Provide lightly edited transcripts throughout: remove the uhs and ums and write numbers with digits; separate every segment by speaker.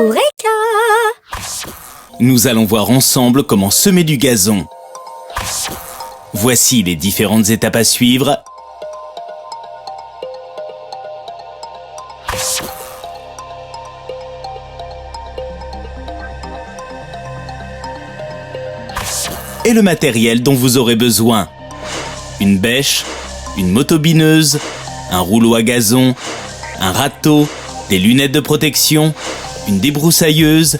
Speaker 1: Eureka!
Speaker 2: Nous allons voir ensemble comment semer du gazon. Voici les différentes étapes à suivre. Et le matériel dont vous aurez besoin. Une bêche, une motobineuse, un rouleau à gazon, un râteau, des lunettes de protection, une débroussailleuse,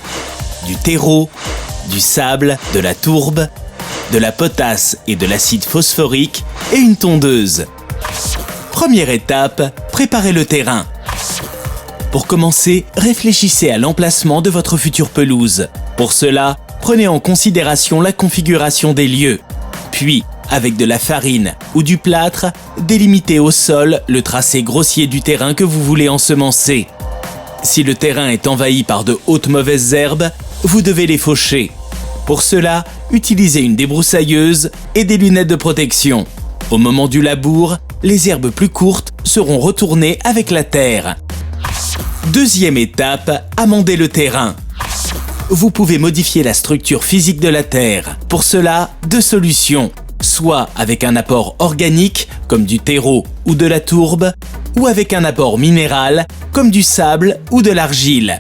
Speaker 2: du terreau, du sable, de la tourbe, de la potasse et de l'acide phosphorique et une tondeuse. Première étape, préparez le terrain. Pour commencer, réfléchissez à l'emplacement de votre future pelouse. Pour cela, prenez en considération la configuration des lieux. Puis, avec de la farine ou du plâtre, délimitez au sol le tracé grossier du terrain que vous voulez ensemencer. Si le terrain est envahi par de hautes mauvaises herbes, vous devez les faucher. Pour cela, utilisez une débroussailleuse et des lunettes de protection. Au moment du labour, les herbes plus courtes seront retournées avec la terre. Deuxième étape, amender le terrain. Vous pouvez modifier la structure physique de la terre. Pour cela, deux solutions. Soit avec un apport organique, comme du terreau ou de la tourbe, ou avec un apport minéral, comme du sable ou de l'argile.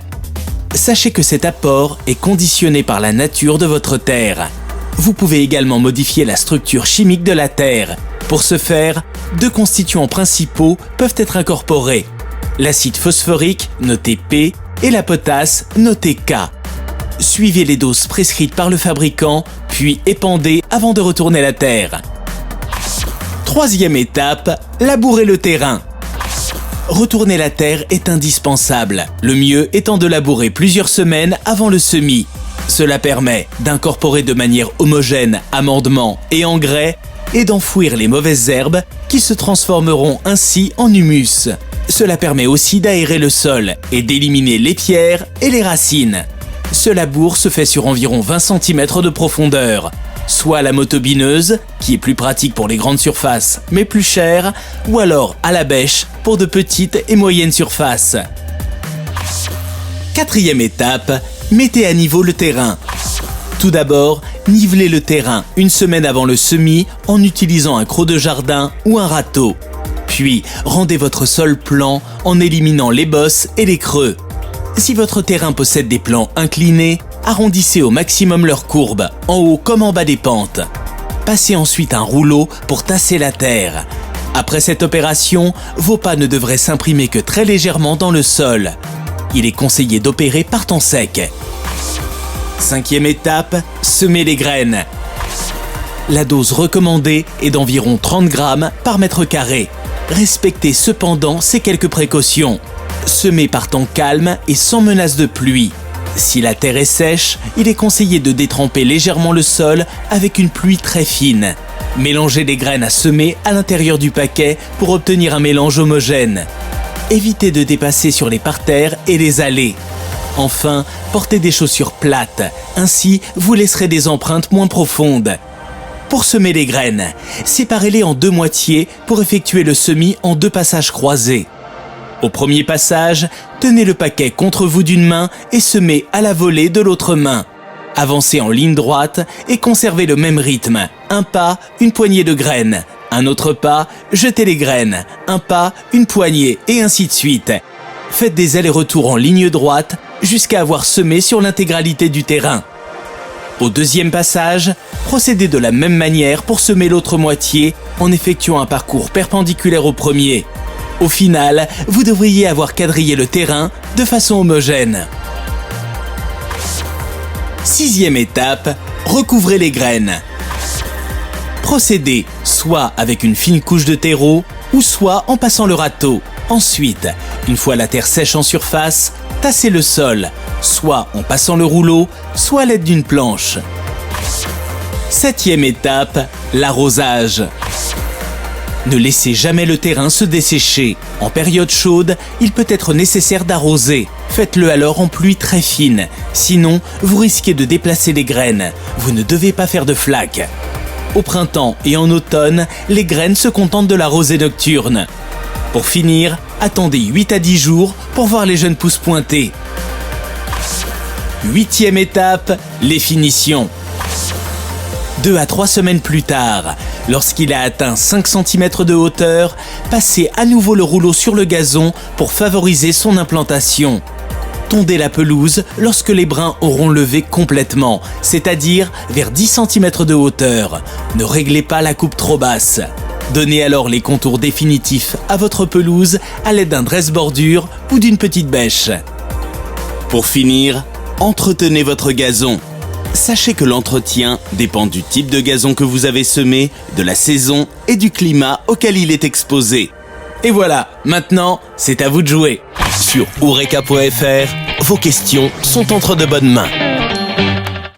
Speaker 2: Sachez que cet apport est conditionné par la nature de votre terre. Vous pouvez également modifier la structure chimique de la terre. Pour ce faire, deux constituants principaux peuvent être incorporés. L'acide phosphorique, noté P, et la potasse, noté K. Suivez les doses prescrites par le fabricant, puis épandez avant de retourner la terre. Troisième étape, labourer le terrain. Retourner la terre est indispensable, le mieux étant de labourer plusieurs semaines avant le semis. Cela permet d'incorporer de manière homogène amendement et engrais et d'enfouir les mauvaises herbes qui se transformeront ainsi en humus. Cela permet aussi d'aérer le sol et d'éliminer les pierres et les racines. Ce labour se fait sur environ 20 cm de profondeur, soit à la motobineuse, qui est plus pratique pour les grandes surfaces mais plus chère, ou alors à la bêche pour de petites et moyennes surfaces. Quatrième étape, mettez à niveau le terrain. Tout d'abord, nivelez le terrain une semaine avant le semis en utilisant un croc de jardin ou un râteau. Puis, rendez votre sol plan en éliminant les bosses et les creux. Si votre terrain possède des plans inclinés, arrondissez au maximum leurs courbes, en haut comme en bas des pentes. Passez ensuite un rouleau pour tasser la terre. Après cette opération, vos pas ne devraient s'imprimer que très légèrement dans le sol. Il est conseillé d'opérer par temps sec. Cinquième étape, semer les graines. La dose recommandée est d'environ 30 grammes par mètre carré. Respectez cependant ces quelques précautions. Semez par temps calme et sans menace de pluie. Si la terre est sèche, il est conseillé de détremper légèrement le sol avec une pluie très fine. Mélangez les graines à semer à l'intérieur du paquet pour obtenir un mélange homogène. Évitez de dépasser sur les parterres et les allées. Enfin, portez des chaussures plates, ainsi vous laisserez des empreintes moins profondes. Pour semer les graines, séparez-les en deux moitiés pour effectuer le semis en deux passages croisés. Au premier passage, tenez le paquet contre vous d'une main et semez à la volée de l'autre main. Avancez en ligne droite et conservez le même rythme. Un pas, une poignée de graines. Un autre pas, jetez les graines. Un pas, une poignée et ainsi de suite. Faites des allers-retours en ligne droite jusqu'à avoir semé sur l'intégralité du terrain. Au deuxième passage, procédez de la même manière pour semer l'autre moitié en effectuant un parcours perpendiculaire au premier. Au final, vous devriez avoir quadrillé le terrain de façon homogène. Sixième étape, recouvrez les graines. Procédez soit avec une fine couche de terreau ou soit en passant le râteau. Ensuite, une fois la terre sèche en surface, tassez le sol, soit en passant le rouleau, soit à l'aide d'une planche. Septième étape, l'arrosage. Ne laissez jamais le terrain se dessécher. En période chaude, il peut être nécessaire d'arroser. Faites-le alors en pluie très fine. Sinon, vous risquez de déplacer les graines. Vous ne devez pas faire de flaques. Au printemps et en automne, les graines se contentent de la rosée nocturne. Pour finir, attendez 8 à 10 jours pour voir les jeunes pousses pointer. 8e étape, les finitions. 2 à 3 semaines plus tard, lorsqu'il a atteint 5 cm de hauteur, passez à nouveau le rouleau sur le gazon pour favoriser son implantation. Tondez la pelouse lorsque les brins auront levé complètement, c'est-à-dire vers 10 cm de hauteur. Ne réglez pas la coupe trop basse. Donnez alors les contours définitifs à votre pelouse à l'aide d'un dresse-bordure ou d'une petite bêche. Pour finir, entretenez votre gazon. Sachez que l'entretien dépend du type de gazon que vous avez semé, de la saison et du climat auquel il est exposé. Et voilà, maintenant, c'est à vous de jouer. Sur oureka.fr, vos questions sont entre de bonnes mains.